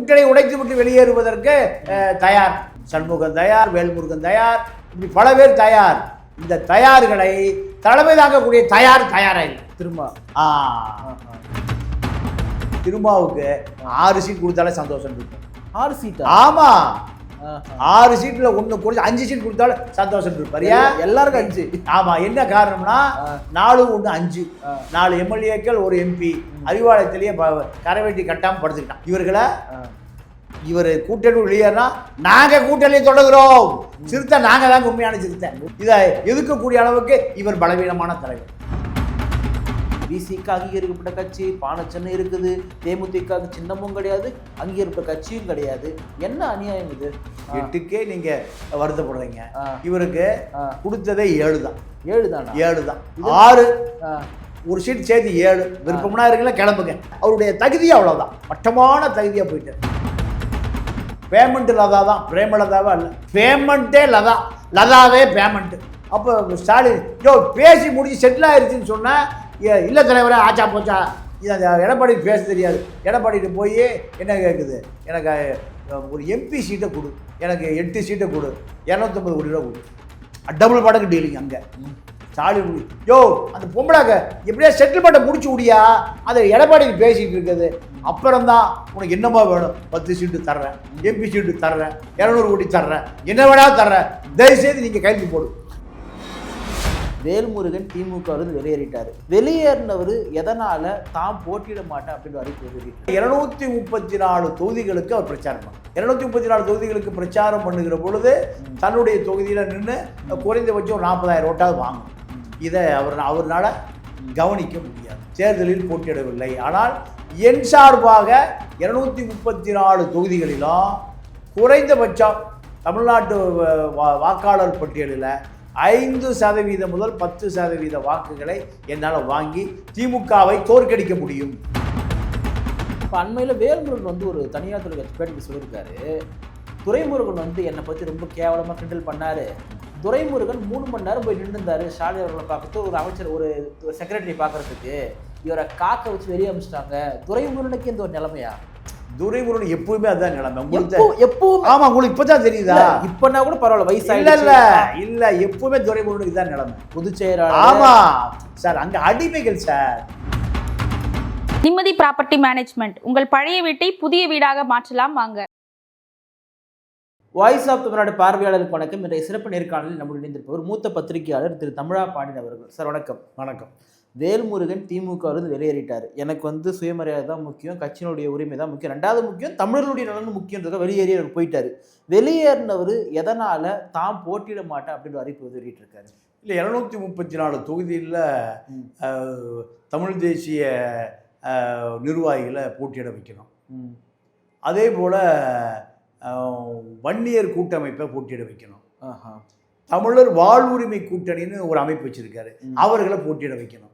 கூட்டணி உடைத்து விட்டு வெளியேறுவதற்கு தயார். சண்முகம் தயார், வேல்முருகன் தயார், இப்படி பல பேர் தயார். இந்த தயார்களை தலைமை தாங்கக்கூடிய தயாராக திருமாவுக்கு 6 சீட் கொடுத்தாலே சந்தோஷம் இருக்கும். 6 சீட்டா? ஆமா, 6 சீட்ல 1 குறைஞ்சு 5 சீட் கொடுத்தாலும் சந்தோஷம் இருப்பாரியா? எல்லாருக்கும் 5. ஆமா, என்ன காரணம்னா 4 1 5 4 எம்எல்ஏக்கள் 1 MP அறிவாலயத்திலேயே கரைவெட்டி கட்டாம படுத்துக்கிட்டான். இவர் கூட்டணி வெளியேறா நாங்க கூட்டணியை தொடங்குறோம், சிறுத்தை நாங்க தான் உண்மையான சிறுத்தை. இதை எதிர்க்கக்கூடிய அளவுக்கு இவர் பலவீனமான தலைவர். பிசிக்கு அங்கீகரிக்கப்பட்ட கட்சி பானச்சென்னை இருக்குது, தேமுதிகவுக்கு சின்னமும் கிடையாது, அங்கீகரிக்கப்பட்ட கட்சியும் கிடையாது. என்ன அநியாயம் இது? 8க்கே நீங்க வருத்தப்படுறீங்க. இவருக்கு கொடுத்ததே 7 தான். 7 தானா? 7 தான். 6 ஒரு சீட் சேர்த்து 7. விருப்பம்னா இருக்குல்ல, கிளம்புங்க. அவருடைய தகுதி அவ்வளவுதான், மட்டமான தகுதியா போயிட்டு. பேமெண்ட் லதா தான், பிரேமலதாவா இல்லை, பேமெண்ட்டே லதாவே பேமெண்ட். அப்போ ஸ்டாலின் பேசி முடிச்சு செட்டில் ஆயிடுச்சுன்னு சொன்னால் இல்லை தலைவரே ஆச்சா போச்சா, இது அந்த எடப்பாடிக்கு பேச தெரியாது. எடப்பாடிட்டு போய் என்ன கேட்குது, எனக்கு ஒரு MP சீட்டை கொடு, எனக்கு 8 சீட்டை கொடு, 250 கோடி ரூபா கொடு, டபுள் மடங்கு டீலிங். அங்கே ஸ்டாலின் அந்த பொம்பளாக்க எப்படியா செட்டில்மெண்ட்டை முடிச்சு விடியா, அதை எடப்பாடிக்கு பேசிகிட்டு இருக்குது. அப்புறம்தான் உனக்கு என்னமா வேணும், 10 சீட்டு தர்றேன், MP சீட்டு தர்றேன், 200 கோடி தர்றேன், என்ன வேணா தர்றேன், தயவுசெய்து நீங்கள் கைது போடு. வேல்முருகன் திமுக வெளியேறிட்டார். வெளியேறினவர் எதனால தான் போட்டியிட மாட்டேன் அப்படின்னு அறிவிப்பு. 234 தொகுதிகளுக்கு அவர் பிரச்சாரம் பண்ணார். 234 தொகுதிகளுக்கு பிரச்சாரம் பண்ணுகிற பொழுது தன்னுடைய தொகுதியில் நின்று குறைந்தபட்சம் 40,000 ஓட்டாவது வாங்கும். இதை அவரால் கவனிக்க முடியாது. தேர்தலில் போட்டியிடவில்லை. ஆனால் என் சார்பாக 234 தொகுதிகளிலும் குறைந்தபட்சம் தமிழ்நாட்டு வாக்காளர் பட்டியலில் 5% முதல் 10% வாக்குகளை என்னால் வாங்கி திமுகவை தோற்கடிக்க முடியும். இப்போ அண்மையில் வேல்முருகன் ஒரு தனியார் தொழிற்கட்சி பேட்டிக்கு சொல்லியிருக்காரு, துரைமுருகன் என்னை பற்றி ரொம்ப கேவலமாக கிண்டல் பண்ணார். துரைமுருகன் 3 மணி நேரம் போய் நின்றுந்தார் ஸ்டாலின் அவர்களை பார்க்கறது, ஒரு அமைச்சர் ஒரு செக்ரட்டரி பார்க்கறதுக்கு. இவரை காக்க வச்சு வெளியே அமைச்சிட்டாங்க. துரைமுருகனுக்கு இந்த ஒரு நிலைமையா? துரைமுருகன் எப்பவுமே அதுதான் நிலைமை. எப்பவும் ஆமா, உங்களுக்கு இப்பதான் தெரியுதா? இப்பனா கூட பரவாயில்ல, வயசா இல்ல எப்பவுமே துரைமுருகனுக்கு தான் நிலைமை. பொதுச் செயலாளர். ஆமா சார், அங்க அடிமைகள் சார். நிம்மதி ப்ராப்பர்ட்டி மேனேஜ்மெண்ட், உங்கள் பழைய வீட்டை புதிய வீடாக மாற்றலாம் வாங்க. வாய்ஸ் ஆஃப் தமிழ்நாடு பார்வையாளருக்கு வணக்கம். இன்றைய சிறப்பு நேர்காணலில் நம்முடைய இணைந்திருப்பவர் மூத்த பத்திரிகையாளர் திரு தமிழா பாண்டியன் அவர்கள். சார் வணக்கம். வணக்கம். வேல்முருகன் திமுக வெளியேறிட்டார். எனக்கு சுயமரியாதை தான் முக்கியம், கட்சியினுடைய உரிமை தான் முக்கியம், 2வது முக்கியம் தமிழர்களுடைய நலன் முக்கியன்றத வெளியேறி அவர் போயிட்டார். வெளியேறினவர் எதனால தான் போட்டியிட மாட்டேன் அப்படின்னு அறிவிப்பு வெளியிட்டிருக்காரு. இல்லை, 234 தொகுதியில் தமிழ் தேசிய நிர்வாகிகளை போட்டியிட வைக்கணும். அதே போல் வன்னியர் கூட்டமைப்பை போட்டியிட வைக்கணும். தமிழர் வாழ்வுரிமை கூட்டணின்னு ஒரு அமைப்பு வச்சிருக்காரு, அவர்களை போட்டியிட வைக்கணும்.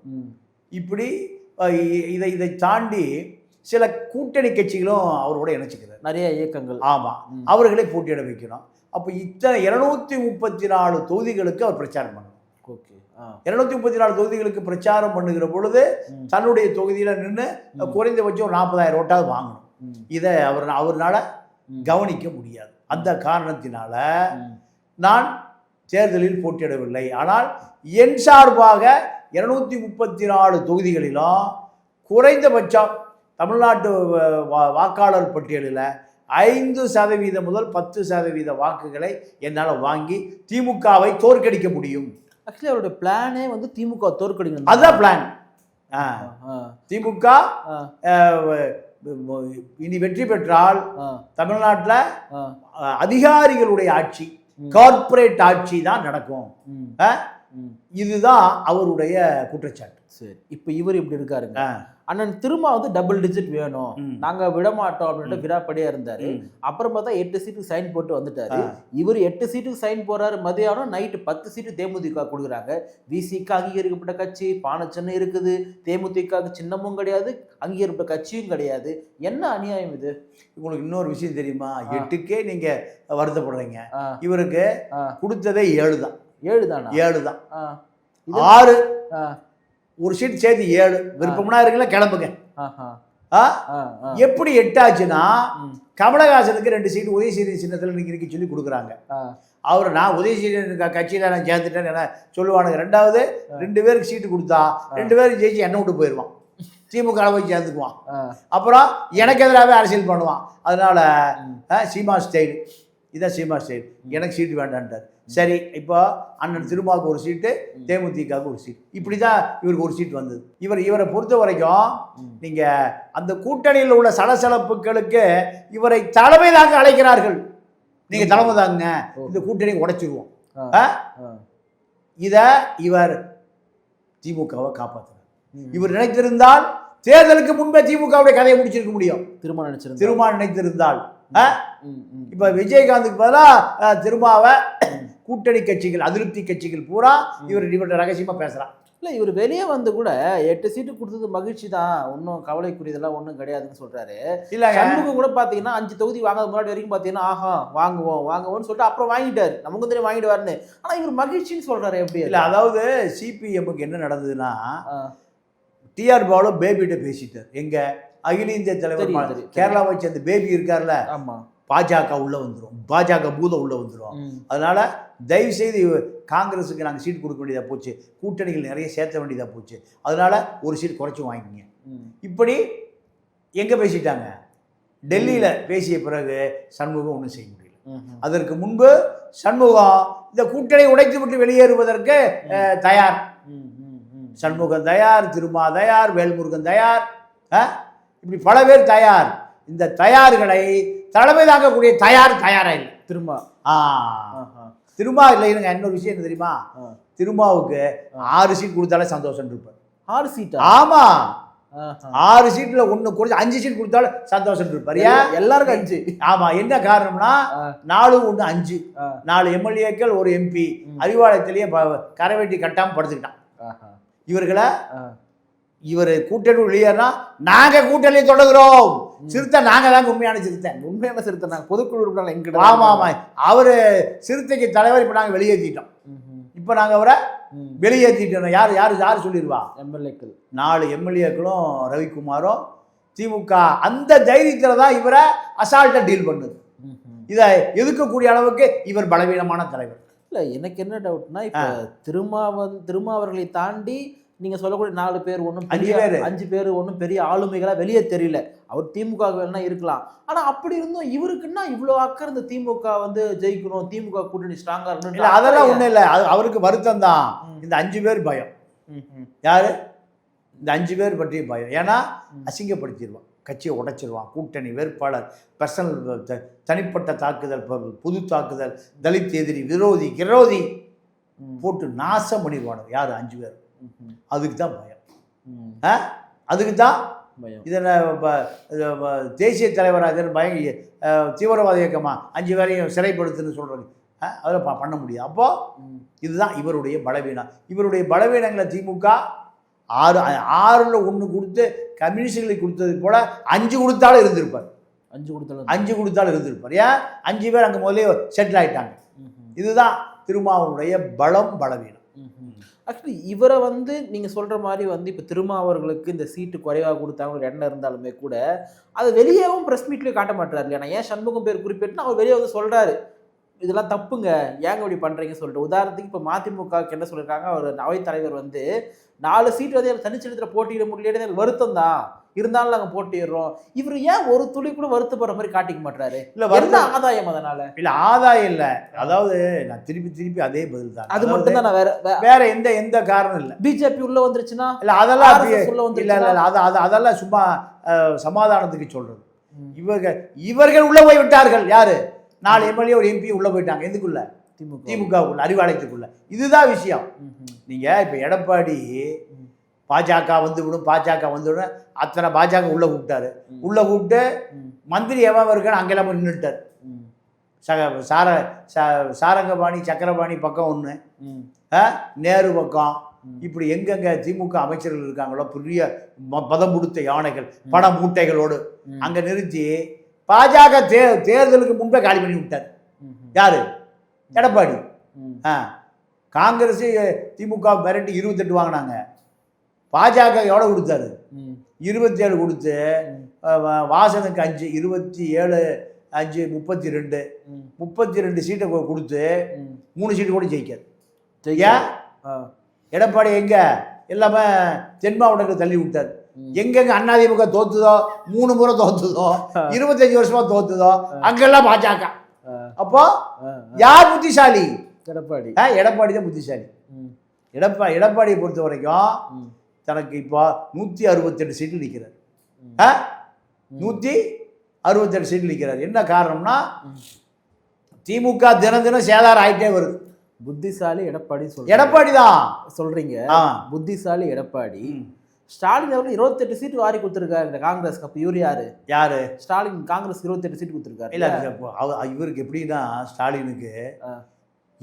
இப்படி இதை தாண்டி சில கூட்டணி கட்சிகளும் அவரோட இணைச்சிக்கிறார், நிறைய இயக்கங்கள். ஆமா, அவர்களை போட்டியிட வைக்கணும். அப்போ இத்தனை 234 தொகுதிகளுக்கு அவர் பிரச்சாரம் பண்ணணும். 234 தொகுதிகளுக்கு பிரச்சாரம் பண்ணுகிற பொழுது தன்னுடைய தொகுதியில நின்று குறைந்தபட்சம் 40,000 ஓட்டாவது வாங்கணும். இதை அவரால் கவனிக்க முடியாது. அந்த காரணத்தினால நான் தேர்தலில் போட்டியிடவில்லை. ஆனால் என் சார்பாக 234 தொகுதிகளிலும் குறைந்தபட்சம் தமிழ்நாட்டு வாக்காளர் பட்டியலில் 5% முதல் 10% வாக்குகளை என்னால் வாங்கி திமுகவை தோற்கடிக்க முடியும். ஆக்சுவலி அவருடைய பிளானே திமுக தோற்கடிக்கணும். அதுதான் பிளான். திமுக இனி வெற்றி பெற்றால் தமிழ்நாட்டில் அதிகாரிகளுடைய ஆட்சி, கார்ப்பரேட் ஆட்சி தான் நடக்கும். இதுதான் அவருடைய குற்றச்சாட்டு. சரி, இப்போ இவர் இப்படி இருக்காருங்க. அண்ணன் திரும்ப டபுள் டிஜிட் வேணும், நாங்க விட மாட்டோம் அப்படின்ட்டு விராப்படியா இருந்தாரு. அப்புறம் பார்த்தா 8 சீட்டுக்கு சைன் போட்டு வந்துட்டாரு. இவர் 8 சீட்டுக்கு சைன் போறாரு. மதியானம் நைட்டு 10 சீட்டு தேமுதிக கொடுக்குறாங்க. விசிக்கு அங்கீகரிக்கப்பட்ட கட்சி பானச்சென்னை இருக்குது, தேமுதிகவுக்கு சின்னமும் கிடையாது, அங்கீகரிக்கப்பட்ட கட்சியும் கிடையாது. என்ன அநியாயம் இது? உங்களுக்கு இன்னொரு விஷயம் தெரியுமா? 8க்கே நீங்க வருத்தப்படுறீங்க. இவருக்கு கொடுத்ததே 7 தான். 7 தானா? 7 தான். 6 ஒரு சீட் சேர்த்து 7. விருப்பம்னா இருக்குல்ல, கிளம்புங்க. எப்படி 8 ஆச்சுன்னா கமலஹாசனுக்கு 2 சீட்டு உதயசூரியன் சின்னத்தில் நிற்க சொல்லி கொடுக்குறாங்க. அவர் நான் உதயசூரியன் கட்சியில் நான் சேர்த்துட்டேன்னு என்ன சொல்லுவானுங்க. 2வது 2 பேருக்கு சீட்டு கொடுத்தா 2 பேருக்கு ஜெயிச்சு என்ன விட்டு போயிடுவான், திமுக போய் சேர்ந்துக்குவான், அப்புறம் எனக்கு எதிராகவே அரசியல் பண்ணுவான். அதனால சீமா ஸ்டைல், இதான் சீமா ஸ்டைல், எனக்கு சீட்டு வேண்டான்ட்டார். சரி, இப்போ அண்ணன் திருமாவுக்கு ஒரு சீட்டு, தேமுதிகவுக்கு ஒரு சீட், இப்படி தான் இவருக்கு ஒரு சீட் வந்தது. இவரை பொறுத்த வரைக்கும் நீங்கள் அந்த கூட்டணியில் உள்ள சலசலப்புகளுக்கு இவரை தலைமை தாங்க அழைக்கிறார்கள். நீங்கள் தலைமை தாங்க, இந்த கூட்டணி உடைச்சிருவோம். இதை இவர் திமுகவை காப்பாற்றுறார். இவர் நினைத்திருந்தால் தேர்தலுக்கு முன்பே திமுகவுடைய கதையை முடிச்சிருக்க முடியும். திருமா நினைத்திருந்தால். இப்ப விஜயகாந்துக்கு பதிலாக திருமாவை கூட்டணி கட்சிகள், அதிருப்தி கட்சிகள் பூரா இவர் ரகசியமா பேசுறான். இல்லை, இவர் வெளியே வந்து கூட 8 சீட்டு கொடுத்தது மகிழ்ச்சி தான், ஒன்றும் கவலைக்குரியதெல்லாம் ஒன்றும் கிடையாதுன்னு சொல்றாரு. இல்லை, சண்முகம் கூட பார்த்தீங்கன்னா 5 தொகுதி வாங்காத முன்னாடி வரைக்கும் பார்த்தீங்கன்னா ஆஹா வாங்குவோம்னு சொல்லிட்டு அப்புறம் வாங்கிட்டாரு, நமக்கு தெரியும் வாங்கிடுவாருன்னு. ஆனால் இவர் மகிழ்ச்சின்னு சொல்றாரு. எப்படி? இல்லை, அதாவது சிபிஎம்முக்கு என்ன நடந்ததுன்னா, டிஆர் பாலு பேபிகிட்ட பேசிட்டார். எங்க அகில இந்திய தலைவர் கேரளாவை சேர்ந்த பேபி இருக்கார்ல, பாஜக உள்ள வந்துடும், பாஜக பூதம் உள்ள வந்துடும். அதனால தயவு செய்து காங்கிரஸுக்கு நாங்கள் சீட் கொடுக்க வேண்டியதாக போச்சு, கூட்டணிகள் நிறைய சேர்த்த வேண்டியதாக போச்சு, அதனால ஒரு சீட் குறைச்சி வாங்கிங்க. இப்படி எங்கே பேசிட்டாங்க? டெல்லியில் பேசிய பிறகு சண்முகம் ஒன்றும் செய்ய முடியல. அதற்கு முன்பு சண்முகம் இந்த கூட்டணி உடைத்து விட்டு வெளியேறுவதற்கு தயார். சண்முகம் தயார், திருமா தயார், வேல்முருகன் தயார், இப்படி பல பேர் தயார். இந்த தயார்களை தலைமை தாக்கக்கூடிய தயாரா இல்லை திருமா இல்லை. இருங்க, இன்னொரு விஷயம் என்ன தெரியுமா? திருமாவுக்கு 6 சீட் கொடுத்தாலே சந்தோஷம் இருப்பார். 6 சீட்? ஆமா, 6 சீட்ல 1 குறைச்சு 5 சீட் கொடுத்தாலும் சந்தோஷம் இருப்பார். எல்லாருக்கும் 5. ஆமா, என்ன காரணம்னா 4 1 5 4 எம்எல்ஏக்கள், ஒரு எம்பி அறிவாலயத்திலேயே கரைவெட்டி கட்டாம படுத்துக்கிட்டான். இவர்களை இவர் கூட்டணி வெளியேறா, நாங்க கூட்டணி தொடங்குறோம், சிறுத்தை நாங்க தாங்க உண்மையான சிறுத்தை. உண்மையான சிறுத்தை நாங்க பொதுக்குழு உறுப்பினர் எங்கிட்ட. ஆமா ஆமா, அவரு சிறுத்தைக்கு தலைவர். இப்ப நாங்க வெளியேற்றிட்டோம். இப்ப நாங்க அவரை வெளியேற்றிட்டோம். யாரு யாரு யாரு சொல்லிடுவா? எம்எல்ஏக்கள் 4 எம்எல்ஏக்களும் ரவிக்குமாரும் திமுக அந்த தைரியத்துல தான் இவரை அசால்ட்டா டீல் பண்ணுது. இதை எதிர்க்கக்கூடிய அளவுக்கு இவர் பலவீனமான தலைவர். இல்லை, எனக்கு என்ன டவுட்னா, இப்போ திருமாவர்களை தாண்டி நீங்க சொல்லக்கூடிய 4 பேர் ஒன்றும் 5 பேர் ஒன்றும் பெரிய ஆளுமைகளா வெளியே தெரியல. அவர் திமுக வேணா இருக்கலாம், ஆனா அப்படி இருந்தும் இவருக்குன்னா இவ்வளோ அக்கறை இந்த திமுக வந்து ஜெயிக்கணும், திமுக கூட்டணி ஸ்ட்ராங்கா இருக்கணும், அதெல்லாம் ஒன்றும் இல்லை. அவருக்கு வருத்தம் தான். இந்த 5 பேர் பயம். யாரு? இந்த 5 பேர் பற்றிய பயம். ஏன்னா அசிங்கப்படுத்திடுவான், கட்சியை உடைச்சிருவான், கூட்டணி வேட்பாளர், பர்சனல் தனிப்பட்ட தாக்குதல், பொது தாக்குதல், தலித் எதிரி, விரோதி கிரோதி போட்டு நாசம் பண்ணிடுவானு. யாரு? 5 பேர். அதுக்கு தான் பயம். அதுக்கு தான் தேசிய தலைவராக தீவிரவாத இயக்கமா 5 பேரையும் சிறைப்படுத்துன்னு சொல்றது, அதில் பண்ண முடியாது. அப்போ இதுதான் இவருடைய பலவீனம். இவருடைய பலவீனங்களை திமுக 6ல் 1 கொடுத்து கம்யூனிஸ்டுகளுக்கு கொடுத்தது போல 5 கொடுத்தாலும் இருந்திருப்பார். 5 கொடுத்தாலும் இருந்திருப்பார். ஏன்? 5 பேர் அங்கே முதலே செட்டில் ஆயிட்டாங்க. இதுதான் திருமாவனுடைய பலவீனம். ஆக்சுவலி இவரை வந்து நீங்கள் சொல்கிற மாதிரி வந்து இப்போ திருமாவர்களுக்கு இந்த சீட்டு குறைவாக கொடுத்தாங்க ஒரு எண்ணம் இருந்தாலுமே கூட அதை வெளியேவும் ப்ரெஸ் மீட்லேயும் காட்ட மாட்டாரு இல்லையா? ஏன் சண்முகம் பேர் குறிப்பிட்டுனா அவர் வெளியே வந்து சொல்கிறாரு, இதெல்லாம் தப்புங்க, ஏங்க இப்படி பண்ணுறீங்கன்னு சொல்லிட்டு. உதாரணத்துக்கு இப்போ மதிமுகவுக்கு என்ன சொல்லியிருக்காங்க, அவர் அவைத்தலைவர் வந்து 4 சீட் வந்து தனிச்சலத்தில் போட்டியிட முடியல, எனக்கு வருத்தம் தான், இருந்தாலும் நாங்கள் போட்டிடுறோம். இவர் ஏன் ஒரு துளி கூட வருத்தப்படுற மாதிரி காட்டிக்க மாட்டாரு? இல்லை, வருத்த ஆதாயம் அதனால? இல்லை, ஆதாயம் இல்லை. அதாவது நான் திருப்பி அதே பதில் தான். அது மட்டும் தான். வேற எந்த காரணம் இல்லை. பிஜேபி உள்ள வந்துருச்சுன்னா இல்லை, அதெல்லாம் உள்ள வந்து இல்லை இல்லை, அதெல்லாம் சும்மா சமாதானத்துக்கு சொல்றது. இவர்கள் உள்ள போய் விட்டார்கள். யாரு? 4 எம்எல்ஏ ஒரு எம்பி உள்ள போயிட்டாங்க. எதுக்குள்ள? திமுகவுக்குள்ள, அறிவாலயத்துக்குள்ள. இதுதான் விஷயம். நீங்க இப்ப எடப்பாடி பாஜக வந்துவிடும், பாஜக வந்துவிடும், அத்தனை பாஜக உள்ள கூப்பிட்டாரு. உள்ள கூப்பிட்டு மந்திரி எவன் இருக்கான்னு அங்கெல்லாம் நின்றுட்டார். சாரங்கபாணி சக்கரபாணி பக்கம் ஒன்று, நேரு பக்கம், இப்படி எங்கெங்க திமுக அமைச்சர்கள் இருக்காங்களோ பெரிய பதம் கொடுத்த யானைகள் பண மூட்டைகளோடு அங்க நிறுத்தி பாஜக தேர்தலுக்கு முன்பே காலி பண்ணி விட்டார். யாரு? எடப்பாடி. காங்கிரஸ் திமுக மிரட்டி 28 வாங்கினாங்க. பாஜக எவ்வளோ கொடுத்தாரு? 27 கொடுத்து வாசனுக்கு 5, 27, 5, 32, 32 சீட்டை கொடுத்து 3 சீட்டு கூட ஜெயிக்காது. ஏன் எடப்பாடி எங்க எல்லாமே தென் மாவட்டங்களுக்கு தள்ளி விட்டார். எங்கெங்க அதிமுக தோத்துதோ 3 முறை தோத்துதோ 25 வருஷமா தோத்துதோ அங்கெல்லாம் பாஜக. அப்போ யார் புத்திசாலி? எடப்பாடி. எடப்பாடி தான் புத்திசாலி. எடப்பாடியை பொறுத்த வரைக்கும் தனக்கு இப்போ 168 சீட்டில் நிற்கிறார். 168 சீட்டில் நிற்கிறார். என்ன காரணம்னா திமுக தினம் தினம் சேதாரம் ஆகிட்டே வருது. புத்திசாலி எடப்பாடி எடப்பாடி தான் சொல்றீங்க. புத்திசாலி எடப்பாடி. ஸ்டாலின் அவர்கள் 28 சீட்டு வாரி கொடுத்துருக்காரு இந்த காங்கிரஸ்க்கு. அப்போ இவர் யாரு? ஸ்டாலின் காங்கிரஸ் 28 சீட்டு கொடுத்துருக்காரு. இல்லை இவருக்கு எப்படின்னா ஸ்டாலினுக்கு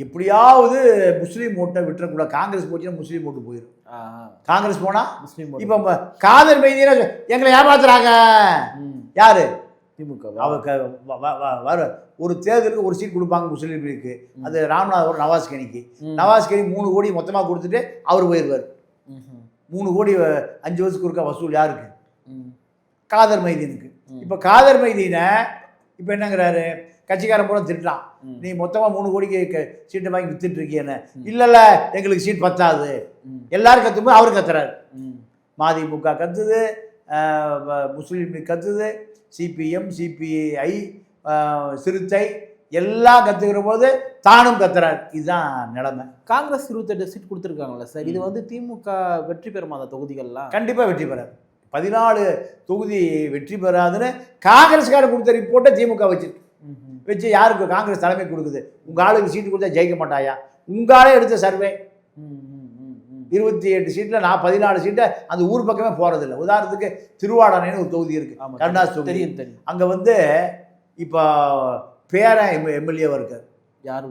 எப்படியாவது முஸ்லீம் ஓட்டை விட்டுறக்கூடாது. காங்கிரஸ் போச்சுன்னா முஸ்லீம் ஓட்டு போயிடும். காங்கிரஸ் போனா முஸ்லீம். இப்போ காதர் மைதினா எங்களை ஏமாத்துறாங்க. யாரு? திமுக. வர ஒரு தேர்தலுக்கு ஒரு சீட் கொடுப்பாங்க முஸ்லீம் லீக்கு. அது ராம்நாத் நவாஸ் கனிக்கு. நவாஸ் கனி 3 கோடி மொத்தமாக கொடுத்துட்டு அவர் போயிடுவார். 3 கோடி 5 வருஷத்துக்கு ஒருக்கா வசூல் யாருக்கு? காதர் மைதீனுக்கு. இப்போ காதர் மைதீனை இப்போ என்னங்கிறாரு, கட்சிக்காரன் பூரா திட்டான், நீ மொத்தமாக 3 கோடிக்கு சீட்டை வாங்கி வித்துட்டு இருக்கீன்னு. இல்லைல்ல எங்களுக்கு சீட் பத்தாது. எல்லாரும் கத்தும்போது அவரு கத்துறாரு. மதிமுக கத்துது, முஸ்லீம் லீக் கத்துது, சிபிஎம், சிபிஐ, சிறுத்தை எல்லாம் கத்துக்கிற போது தானும் கத்துறாரு. இதுதான் நிலைமை. காங்கிரஸ் 28 சீட் கொடுத்துருக்காங்கல்ல சார், இது வந்து திமுக வெற்றி பெறுமா? அந்த தொகுதிகள்லாம் கண்டிப்பாக வெற்றி பெறாது. 14 தொகுதி வெற்றி பெறாதுன்னு காங்கிரஸ்காரர் கொடுத்த ரிப்போர்ட்டை திமுக வச்சு யாருக்கு காங்கிரஸ் தலைமை கொடுக்குது? உங்கள் ஆளுக்கு சீட்டு கொடுத்தா ஜெயிக்க மாட்டாயா? உங்காலே எடுத்த சர்வே 28 சீட்டில் 14 சீட்டை அந்த ஊர் பக்கமே போகிறதில்ல. உதாரணத்துக்கு திருவாடானைன்னு ஒரு தொகுதி இருக்குது, கருணாஸ் தொகுதி. தெரியும். அங்கே வந்து இப்போ பேர எம்எல்ஏவாக இருக்கார்,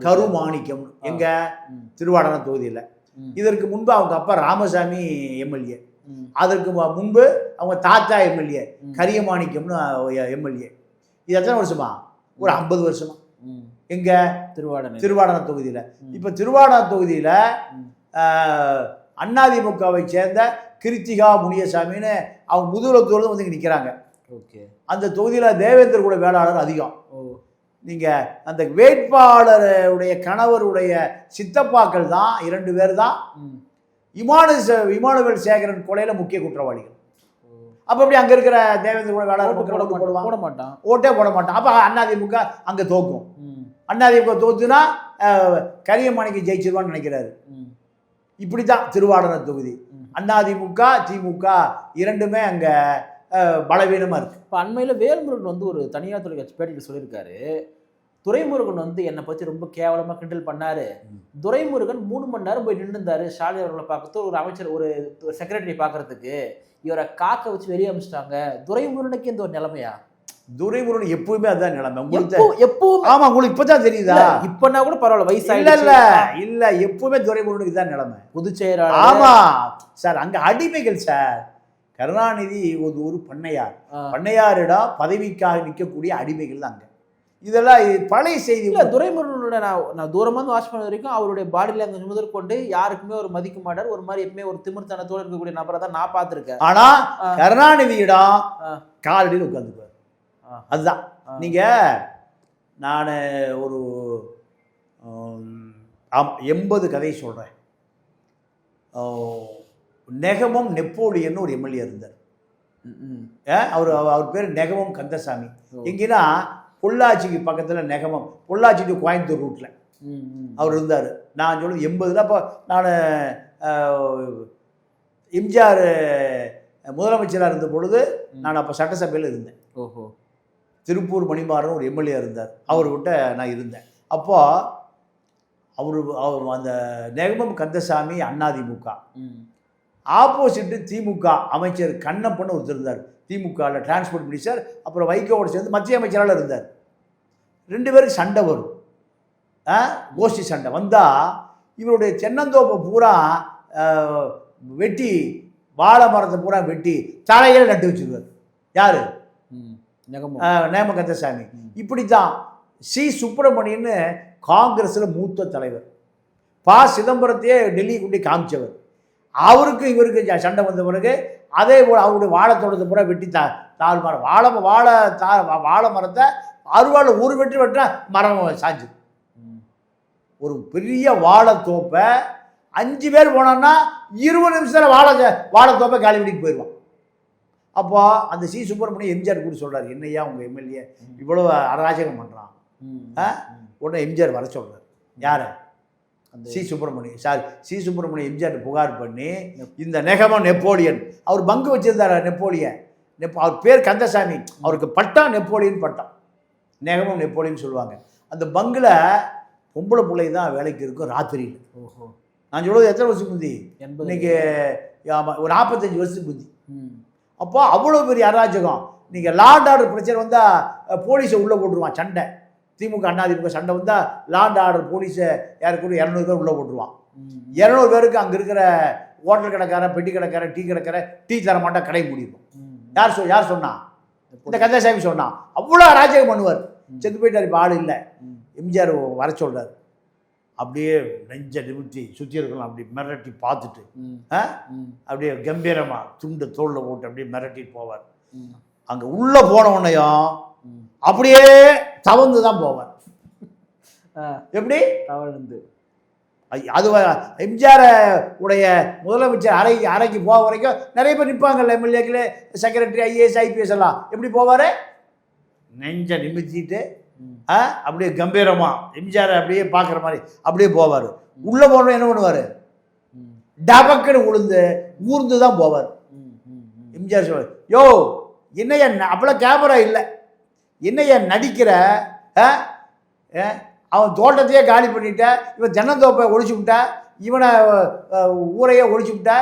கருமாணிக்கம். எங்க திருவாடான தொகுதியில். இதற்கு முன்பு அவங்க அப்பா ராமசாமி எம்எல்ஏ, அதற்கு முன்பு அவங்க தாத்தா எம்எல்ஏ கரியமாணிக்கம்னு எம்எல்ஏ. இது எத்தனை வருஷமா? ஒரு 50 வருஷமா. எங்க திருவாடான தொகுதியில். இப்போ திருவாடான தொகுதியில் அதிமுகவை சேர்ந்த கிருத்திகா முனியசாமின்னு அவங்க முதுகுலத்தோடு வந்து நிற்கிறாங்க. ஓகே. அந்த தொகுதியில் தேவேந்திர கூட வேளாளர் அதிகம். நீங்கள் அந்த வேட்பாளருடைய கணவருடைய சித்தப்பாக்கள் தான் 2 பேர் தான் இமானுவேல் சேகரன் கொலையில் முக்கிய குற்றவாளிகள். அப்போ அப்படி அங்கே இருக்கிற தேவேந்திர கூட வேளாளர் போட மாட்டான், ஓட்டே போட மாட்டான். அப்போ அதிமுக அங்கே தோக்கும். அதிமுக தோத்துனா கரியமாணிக்கு ஜெயிச்சிருவான்னு நினைக்கிறாரு. இப்படி தான் திருவாடன தொகுதி. அதிமுக திமுக 2மே அங்கே பலவீனமாக இருக்குது. இப்போ அண்மையில் வேல்முருகன் வந்து ஒரு தனியார் தொலைக்காட்சி பேட்டியில் சொல்லியிருக்காரு, துரைமுருகன் வந்து என்னை பற்றி ரொம்ப கேவலமாக கிண்டல் பண்ணார். துரைமுருகன் 3 மணி நேரம் போய் நின்றுந்தார் ஸ்டாலின் அவர்களை பார்க்கறது, ஒரு அமைச்சர் ஒரு செக்ரட்டரி பார்க்கறதுக்கு. இவரை காக்க வச்சு வெளியே அமைச்சிட்டாங்க. துரைமுருகனுக்கு இந்த ஒரு நிலைமையா? துரைமுருகன் எப்பவுமே அதுதான் நிலைமை. எப்பவும். ஆமா, உங்களுக்கு இப்பதான் தெரியுதா? இப்பனா கூட பரவாயில்ல, வயசு இல்ல எப்பவுமே துரைமுருகனுக்கு இதான் நிலைமை. பொதுச் செயலாளர். ஆமா சார், அங்க அடிமைகள் சார். கருணாநிதி ஒரு பண்ணையாரிடம் பதவிக்காக நிற்கக்கூடிய அடிமைகள் தான் அங்க. இதெல்லாம் பழைய செய்தி. இல்லை, துரைமுருகனோட நான் தூரமாக வாட்ச் பண்ண வரைக்கும் அவருடைய பாடி லாங்குவேஜ் முதற்கொண்டு யாருக்குமே ஒரு மதிக்க மாட்டார். ஒரு மாதிரி எப்பவுமே ஒரு திமிர்த்தனத்தோடு இருக்கக்கூடிய நபரை தான் நான் பார்த்துருக்கேன். ஆனா கருணாநிதியிடம் காலடியில் உட்காந்துக்குவார். அதுதான். நீங்க நான் ஒரு 80 கதையை சொல்றேன். நெகமம் நெப்போலியன் ஒரு எம்எல்ஏ இருந்தார். அவர் பேர் நெகமம் கந்தசாமி. எங்கன்னா பொள்ளாச்சிக்கு பக்கத்தில் நெகமம், பொள்ளாச்சி டு கோயம்புத்தூர் ரூட்டில் அவர் இருந்தார். நான் சொல்லுது 80. அப்போ நான் எம்ஜிஆர் முதலமைச்சராக இருந்த பொழுது நான் அப்போ சட்டசபையில் இருந்தேன். ஓஹோ. திருப்பூர் மணிமாறன் ஒரு எம்எல்ஏ இருந்தார், அவர்கிட்ட நான் இருந்தேன். அப்போது அவர் அந்த நெகமம் கந்தசாமி அதிமுக, ஆப்போசிட்டு திமுக அமைச்சர் கண்ணப்பன்னு ஒருத்தர் இருந்தார். திமுகவில் டிரான்ஸ்போர்ட் மினிஸ்டர், அப்புறம் வைகோவோடு சேர்ந்து மத்திய அமைச்சரால் இருந்தார். 2 பேருக்கு சண்டை வரும், கோஷ்டி சண்டை வந்தால் இவருடைய தென்னந்தோப்பை பூரா வெட்டி, வாழை மரத்தை பூரா வெட்டி தலையில் நட்டு வச்சுருவார். யார்? நேம கந்தசாமி. இப்படி தான் சி சுப்பிரமணியன்னு காங்கிரஸில் மூத்த தலைவர், ப சிதம்பரத்தையே டெல்லி கொண்டு காமிச்சவர். அவருக்கு இவருக்கு சண்டை வந்த பிறகு அதே போல் அவருடைய வாழைத்தோட்டத்தை பூரா வெட்டி தாழ் மரம் வாழை மரத்தை அறுவாள் ஒரு வெட்டினா மரம் சாஞ்சு. ஒரு பெரிய வாழைத்தோப்பை 5 பேர் போனோம்னா 20 நிமிஷத்தில் வாழைத்தோப்பை காலி பண்ணிட்டு போயிடுவான். அப்போ அந்த சி சுப்பிரமணியம் எம்ஜிஆர் கூட சொல்கிறார், என்னையா உங்கள் எம்எல்ஏ இவ்வளோ அராஜகம் பண்ணுறான். உடனே எம்ஜிஆர் வர சொல்கிறார். யார்? சி சுப்பிரமணியம். சி சுப்பிரமணியம் எம்ஜிஆர் புகார் பண்ணி இந்த நெகமம் நெப்போலியன், அவர் பங்கு வச்சிருந்தார் நெப்போலியன். அவர் பேர் கந்தசாமி, அவருக்கு பட்டம் நெப்போலியன் பட்டம், நெகமம் நெப்போலியன் சொல்லுவாங்க. அந்த பங்கில் பொம்பளை பிள்ளை தான் வேலைக்கு இருக்கும் ராத்திரியில். நான் சொல்வது எத்தனை வருஷம் முந்தி? இன்னைக்கு ஒரு 45 வருஷத்துக்கு முந்தி. அப்போ அவ்வளோ பெரிய அராஜகம். நீங்கள் லாண்ட் ஆர்டர் பிரச்சனை வந்தால் போலீஸை உள்ளே போட்டுருவான். சண்டை திமுக அதிமுக சண்டை வந்தால் லாண்ட் ஆர்டர் போலீஸை யாருக்கு 200 பேர் உள்ளே போட்டுருவான். 200 பேருக்கு அங்கே இருக்கிற ஹோட்டல் கடைக்காரன், பெட்டி கடைக்காரன், டீ கடைக்காரன் டீ தர மாட்டா, கடை முடியும். யார் சொன்னா? இந்த கந்தசாமி சொன்னான். அவ்வளோ அராஜகம் பண்ணுவார். செத்து போயிட்டார். இப்போ ஆள் இல்லை. எம்ஜிஆர் வர சொல்கிறார். அப்படியே நெஞ்ச நிமித்தி சுற்றி இருக்கலாம். அப்படி மிரட்டி பார்த்துட்டு அப்படியே கம்பீரமாக துண்டு தோளில் போட்டு அப்படியே மிரட்டி போவார். அங்கே உள்ளே போன உடனேயும் அப்படியே தவந்து தான் போவார். எப்படி தவழ்ந்து? அது எம்ஜிஆர் உடைய முதலமைச்சர் அறைக்கு போக வரைக்கும் நிறைய பேர் நிற்பாங்கல்ல, எம்எல்ஏக்களே, செக்ரட்டரி, ஐஏஎஸ், ஐபிஎஸ் எல்லாம். எப்படி போவார்? நெஞ்ச நிமித்திட்டு அப்படியே கம்பீரமா எம்ஜிஆர் அப்படியே பார்க்குற மாதிரி அப்படியே போவார். உள்ளே போனோம் என்ன பண்ணுவார்? டபக்குன்னு உளுந்து ஊர்ந்து தான் போவார். எம்ஜிஆர் சொல்வார், யோ என்னையா அவ்வளோ கேமரா இல்லை, என்னையா நடிக்கிற? அவன் தோட்டத்தையே காலி பண்ணிட்ட, இவன் தென்னந்தோப்பை ஒழிச்சு விட்டா, இவனை ஊரையே ஒழிச்சு விட்டா,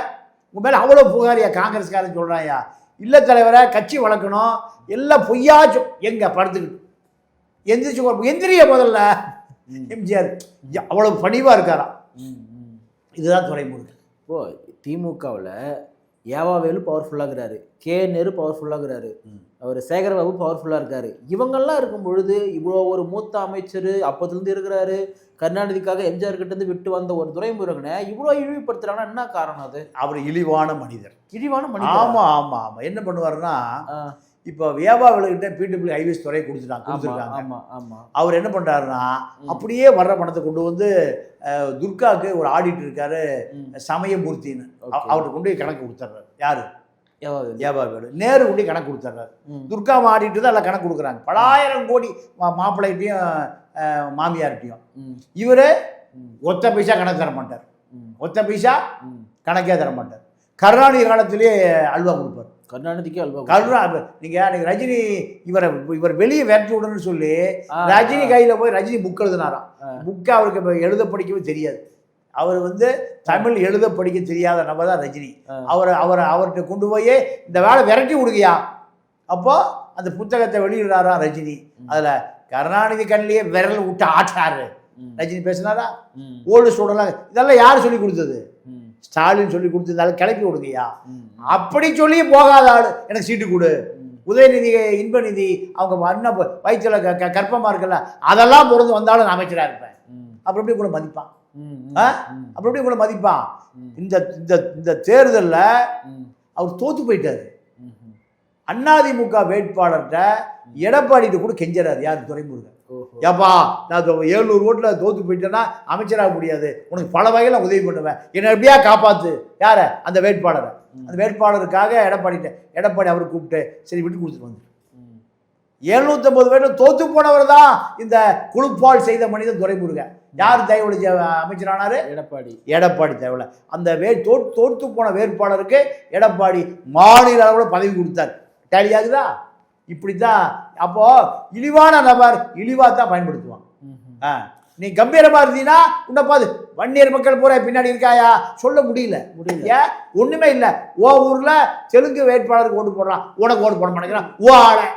உன் மேலே அவ்வளோ புகாரியா காங்கிரஸ்காரன் சொல்கிறாயா? இல்லை தலைவரை, கட்சி வளர்க்கணும், எல்லாம் பொய்யாச்சும். எங்கே படுத்துக்கிட்டு எந்திரிய முதல்ல. எம்ஜிஆர் அவ்வளவு பணிவாக இருக்காராம். இதுதான் துரைமுருகன். இப்போ திமுகவில் ஏவாவேலு பவர்ஃபுல்லாகிறாரு, கே நேரு பவர்ஃபுல்லாகிறாரு, அவர் சேகரபாபு பவர்ஃபுல்லாக இருக்காரு. இவங்கெல்லாம் இருக்கும் பொழுது இவ்வளோ ஒரு மூத்த அமைச்சர் அப்போதுலேருந்து இருக்கிறாரு, கருணாநிதிக்காக எம்ஜிஆர் கிட்டேருந்து விட்டு வந்த ஒரு துரைமுருகனை இவ்வளோ இழிவுபடுத்துறாங்கன்னா என்ன காரணம்? அது அவர் இழிவான மனிதர். மனிதர். ஆமாம் ஆமாம் ஆமாம். என்ன பண்ணுவாருன்னா, இப்போ வேவாவில்கிட்ட பிடபிள்யூ ஹைவேஸ் துறை கொடுத்துருக்காங்க. அவர் என்ன பண்ணுறாருன்னா, அப்படியே வர்ற பணத்தை கொண்டு வந்து துர்காவுக்கு ஒரு ஆடிட்டர் இருக்காரு சமயமூர்த்தின்னு, அவர்கிட்ட கொண்டு போய் கணக்கு கொடுத்துட்றாரு. யாரு? ஏவாவேலு. நேரு கொண்டு போய் கணக்கு கொடுத்துட்றாரு. துர்கா ஆடிட்டு தான் எல்லாம் கணக்கு கொடுக்குறாங்க. பலாயிரம் கோடி மாப்பிள்ளைகிட்டையும் மாமியார்கிட்டையும். இவர் ஒத்த பைசா கணக்கு தர மாட்டார். ஒத்த பைசா கணக்கே தர மாட்டார். கருணாநிதி காலத்திலேயே அல்வா கொடுப்பார். கருணாநிதிக்கு நீங்க அன்னைக்கு ரஜினி இவர் வெளியே விரட்டி விடணும்னு சொல்லி ரஜினி கையில போய் ரஜினி புக் எழுதினாராம். புக்கை அவருக்கு எழுத படிக்கவே தெரியாது. அவர் தமிழ் எழுத படிக்க தெரியாத நபர் தான் ரஜினி. அவர்கிட்ட கொண்டு போய் இந்த வேலை விரட்டி விடுகையா. அப்போ அந்த புத்தகத்தை வெளியிடுறாரா ரஜினி. அதுல கருணாநிதி கண்ணிலேயே விரல் விட்டு ஆட்டாரு. ரஜினி பேசினாரா? ஓல்டு ஸ்டூடெல்லாம் இதெல்லாம் யார் சொல்லி கொடுத்தது? ஸ்டாலின் சொல்லி கொடுத்ததால கிளப்பி விடுங்கய்யா. அப்படி சொல்லி போகாத ஆள் எனக்கு சீட்டு கொடு. உதயநிதி, இன்பநிதி, அவங்க அண்ணன் வயிற்றுல கர்ப்பமா இருக்குல்ல, அதெல்லாம் பொருந்து வந்தாலும் நான் அமைச்சராக இருப்பேன். அப்புறம் எப்படி கூட மதிப்பான்? அப்புறம் எப்படி கூட மதிப்பான்? இந்த தேர்தலில் அவர் தோத்து போயிட்டாரு. அதிமுக வேட்பாளர்கிட்ட எடப்பாடிட்டு கூட கெஞ்சறாரு. யார்? துரைமுருகன். ஏப்பா, நான் 700 ஓட்டில் தோத்து போயிட்டேன்னா அமைச்சராக முடியாது, உனக்கு பல வகையில் உதவி பண்ணுவேன், என்னை எப்படியா காப்பாற்று. யார? அந்த வேட்பாளரை. அந்த வேட்பாளருக்காக எடப்பாடி அவர் கூப்பிட்டு சரி விட்டு கொடுத்துட்டு வந்து 750 பேர் தோத்து போனவர் தான் இந்த குழுப்பால் செய்த மனிதன் துரைமுருகன். யார் தயவுல அமைச்சரானாரு? எடப்பாடி தயவுல. அந்த தோற்று போன வேட்பாளருக்கு எடப்பாடி மாநில அளவில் பதவி கொடுத்தார். டேலியாகுதா? இப்படித்தான். அப்போ இழிவான நபர் இழிவா தான் பயன்படுத்துவான். நீ கம்பீரமா இருந்தீங்கன்னா உன்னை பாது வன்னியர் மக்கள் பூரா பின்னாடி இருக்காயா? சொல்ல முடியல. ஏன்? ஒண்ணுமே இல்லை. ஓ ஊர்ல தெலுங்கு வேட்பாளருக்கு ஓட்டு போடுறான், உனக்கு ஓட்டு போட மாட்டேங்கிறான். ஓ ஆளை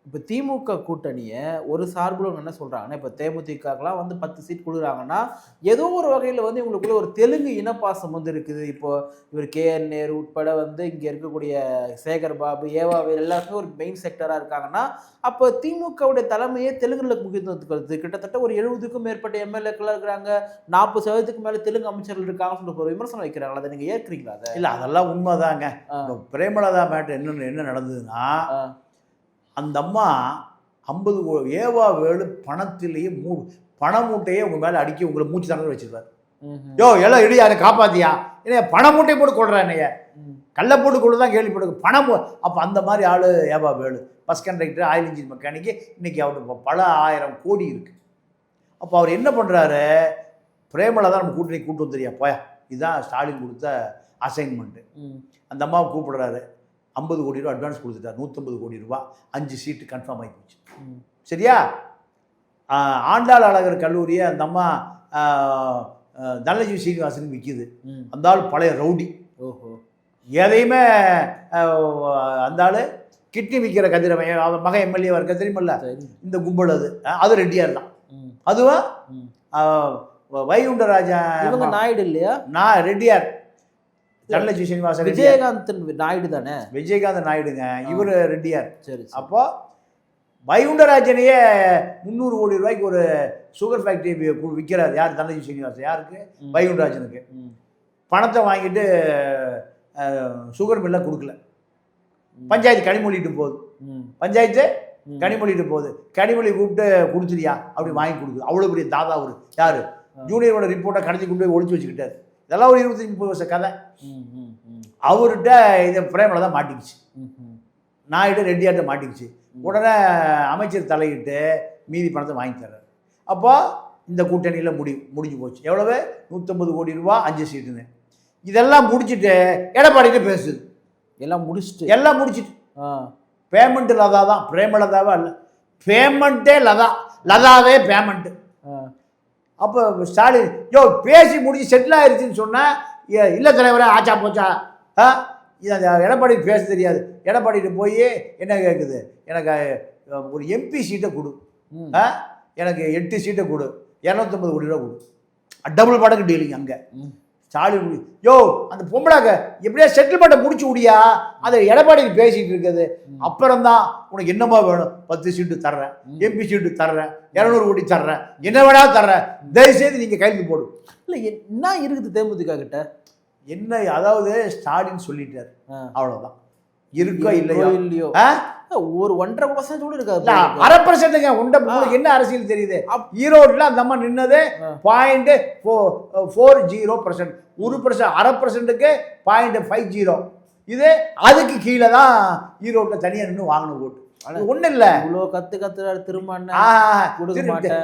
இப்போ திமுக கூட்டணியை ஒரு சார்பில் என்ன சொல்றாங்கன்னா, இப்போ தேமுதிகலாம் வந்து 10 சீட் கொடுக்குறாங்கன்னா ஏதோ ஒரு வகையில் வந்து இவங்களுக்குள்ள ஒரு தெலுங்கு இனப்பாசம் வந்து இருக்குது. இப்போ இவர் KN நேரு உட்பட வந்து இங்கே இருக்கக்கூடிய சேகர் பாபு, ஏவாவே எல்லாருமே ஒரு மெயின் செக்டராக இருக்காங்கன்னா, அப்போ திமுகவுடைய தலைமையே தெலுங்குகளுக்கு முக்கியத்துவத்துக்கு வருது. கிட்டத்தட்ட ஒரு 70க்கும் மேற்பட்ட எம்எல்ஏக்களாக இருக்கிறாங்க, 40% மேலே தெலுங்கு அமைச்சர்கள் இருக்காங்கன்னு சொல்லிட்டு ஒரு விமர்சனம் வைக்கிறாங்களா? அதை நீங்கள் ஏற்கிறீங்களா? அதை இல்லை, அதெல்லாம் உண்மைதாங்க. பிரேமலதா மேட்டர் என்ன நடந்ததுன்னா, அந்த அம்மா 50 ஏவா வேலு பணத்திலேயே பண மூட்டையே உங்க மேலே அடிக்க உங்களை மூச்சு தண்ணி வச்சிருப்பாரு. யோ எல்லாம் இடி அதை காப்பாத்தியா, என்ன பண மூட்டையை போட்டு கொள்றேன், என்னைய கல்லை போட்டு கொண்டு தான் கேள்விப்பட்டு பணம். அப்போ அந்த மாதிரி ஆள் ஏவா Velu, bus conductor, oil engine mechanic, இன்னைக்கு அவருக்கு பல 1000 கோடி இருக்கு. அப்போ அவர் என்ன பண்ணுறாரு, பிரேமலதா நம்ம கூட்டணி கூட்டு வந்துறியா போயா, இதுதான் ஸ்டாலின் கொடுத்த அசைன்மெண்ட்டு. அந்த அம்மாவை கூப்பிடுறாரு, 50 கோடி ரூபா அட்வான்ஸ் கொடுத்துட்டார், 150 கோடி ரூபா, 5 சீட்டு கன்ஃபார்ம் ஆகி போச்சு. சரியா? ஆண்டாள் அழகர் கல்லூரியை அந்த அம்மா தனலட்சுமி சீனிவாசனுக்கு விற்கிது. அந்த ஆள் பழைய ரவுடி. ஓஹோ. எதையுமே அந்த ஆள் கிட்னி விற்கிற கதிரவன், அவன் மகன் எம்எல்ஏவாக இருக்க தெரியுமில்ல, இந்த கும்பல் அது ரெட்டியார் தான். அதுவா வைகுண்டராஜா இவங்க நாயுடு இல்லையா? நான் ரெட்டியார். தனலட்சுமி சீனிவாசன் விஜயகாந்த் நாயுடு தானே? விஜயகாந்த் நாயுடுங்க, இவர் ரெட்டியார். சரி. அப்போ வைகுண்டராஜனையே 300 கோடி ரூபாய்க்கு ஒரு சுகர் ஃபேக்டரி விற்கிறார். யார்? தனலட்சுமி சீனிவாசன். யாருக்கு? வைகுண்டராஜனுக்கு. பணத்தை வாங்கிட்டு சுகர் மில்லை கொடுக்கல. பஞ்சாயத்து கனிமொழிட்டு போகுது. பஞ்சாயத்து கனிமொழிட்டு போகுது. கனிமொழி கூப்பிட்டு கொடுத்துறியா அப்படி வாங்கி கொடுக்குது. அவ்வளோ பெரிய தாதா ஒரு யார்? ஜூனியரோட ரிப்போர்ட்டை கடத்தி கொண்டு போய் ஒழிச்சு வச்சுக்கிட்டாரு. இதெல்லாம் ஒரு 25-30 வருஷ கதை. அவர்கிட்ட இதை பிரேமலதா தான் மாட்டிக்கிச்சு. நாயுடு ரெட்டியார்ட்ட மாட்டிக்கிச்சு. உடனே அமைச்சர் தலையிட்டு மீதி பணத்தை வாங்கி தர்றாரு. அப்போ இந்த கூட்டணியில் முடிஞ்சு போச்சு. எவ்வளவு? 150 கோடி ரூபா, 5 சீட்டுன்னு. இதெல்லாம் முடிச்சுட்டு எடப்பாடிட்டு பேசுது. எல்லாம் முடிச்சுட்டு பேமெண்ட் லதா தான், பிரேமலதாவா இல்லை, பேமெண்ட்டே லதாவே பேமெண்ட்டு. அப்போ ஸ்டாலின் யோ பேசி முடிச்சு செட்டில் ஆயிடுச்சுன்னு சொன்னால், இல்லை தலைவரே ஆச்சா போச்சா, இது எடப்பாடி பேச தெரியாது. எடப்பாடிட்டு போய் என்ன கேட்குது, எனக்கு ஒரு MP சீட்டை கொடு, எனக்கு 8 சீட்டை கொடு, 250 கோடி ரூபா கொடு. டபுள் மடங்கு டீலிங் அங்கே. ஸ்டாலின் யோ அந்த பொம்பளாக்க எப்படியா செட்டில்மெண்ட்டை முடிச்சு விடியா, அதை எடப்பாடிக்கு பேசிகிட்டு இருக்குது. அப்புறம்தான் உனக்கு என்னமா வேணும், 10 சீட்டு தர்றேன், MP சீட்டு தர்றேன், 200 கோடி தர்றேன், என்ன வேணா தர்றேன், தயவுசெய்து நீங்கள் கைது போடும். இல்லை என்ன இருக்குது தேமுதிக கிட்ட? என்ன, அதாவது ஸ்டாலின் சொல்லிட்டார், அவ்வளோதான். இருக்கோ இல்லையோ ஒரு 1.5% கூட இருக்காது. 1/2%ங்க. உங்களுக்கு என்ன அரசியல் தெரியுது? ஈரோடுல அந்த அம்மா நின்னது 0.40%. 1%, 1/2%க்கு 0.50. இது அதுக்கு கீழே தான் ஈரோட்டில் தனியாக நின்று வாங்கின ஓட்டு. ஒன்றும் இல்லை, இவ்வளோ கத்துறாரு திரும்ப.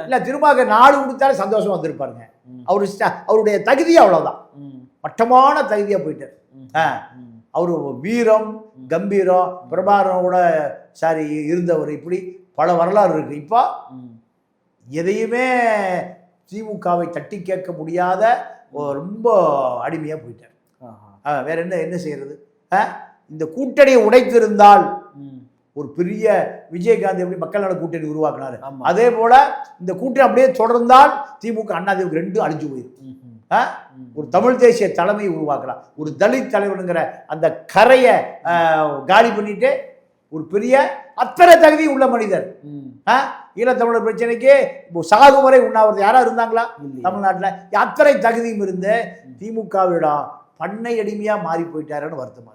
இல்லை, திரும்ப 4 கொடுத்தாலும் சந்தோஷமா வந்திருப்பாருங்க. அவருடைய தகுதி அவ்வளோதான், மட்டமான தகுதியாக போயிட்டார். அவர் வீரம், கம்பீரம், பிரபாகரனோட இருந்தவர். இப்படி பல வரலாறு இருக்கு. இப்போ எதையுமே திமுகவை தட்டி கேட்க முடியாத ரொம்ப அடிமையாக போயிட்டார். வேற என்ன செய்யறது? இந்த கூட்டணியை உடைத்திருந்தால் ஒரு பெரிய விஜயகாந்த் எப்படி மக்கள் நல கூட்டணி உருவாக்கினாரு, அதே போல இந்த கூட்டணி அப்படியே தொடர்ந்தால் திமுக அண்ணாதிமுக 2 அழிஞ்சு போயிடும். ஒரு தமிழ் தேசிய தலைமையை உருவாக்கலாம். ஒரு தலித் தலைவனுங்கிற அந்த கரையை காலி பண்ணிட்டு ஒரு பெரிய அத்தனை தகுதி உள்ள மனிதர். ஈழத்தமிழர் பிரச்சனைக்கு சாகு வரை உண்ணாவிரதம் யாரா இருந்தாங்களா தமிழ்நாட்டில்? அத்தனை தகுதியும் இருந்து திமுகவிடம் பண்ணை அடிமையா மாறி போயிட்டாருன்னு வருத்தமா.